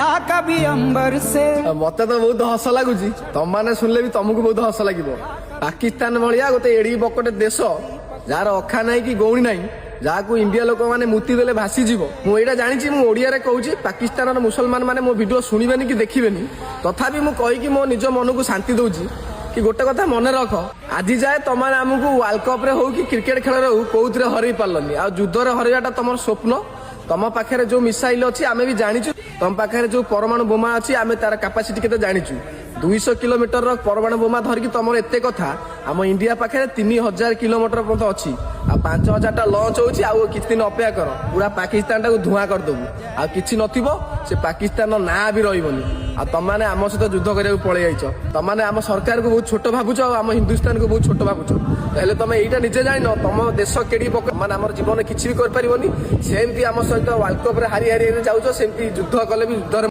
क्या कभी अंबर से। मते तो बहुत हस लगुच तुम मैंने शुणिले भी तुमको बहुत हस लगे। पाकिस्तान भाया गोटे एड़ी बकटे देश जार अखा ना कि गौणी ना जहाँ इंडिया लोक मैंने मुति देले भासीज मुझा जानी ओडिया कहूँ पाकिस्तान मुसलमान मैंने मो भिड शुणवे कि देखिए तथापि मु कहीकि मो निज मन को शांति दौची कि गोटे कथा मन रख आज जाए तुम आमको वर्ल्ड कप रे हो कि क्रिकेट खेल हो कौन हरई पार्लनी आ युद्ध हरवाटा तुम स्वप्न तुम पाखे जो मिसाइल अच्छी आम भी जाचु तुम पाखे जो परमाणु बोमा अच्छी आम तार कैपेसिटी केते जाचु 200 किलोमीटर परमाणु बोमा धरिकी तुम एत कथा आम इंडिया पाखे 3000 किलोमीटर पर्यटन अच्छी आ 5000 टा लंच होची आ किछ दिन अपेक्षा कर पूरा पाकिस्तान टाक धुआं करदेबू आ किछि नथिबो से पाकिस्तान ना भी रहिबनी आ तुम माने आम सहित युद्ध करिया पळै आइछ तुम माने आम सरकार को बहुत छोट भाबुछ आम हिंदुस्तान को बहुत छोट भाबुछ ताहले तुम एटा निजे जाइन तुम देश केडी पक माने हमर जीवन किछि भी कर परिबनी सेमती आम सहित वर्ल्ड कप रे हारी हारी जाउछ सेमती युद्ध कले भी युद्ध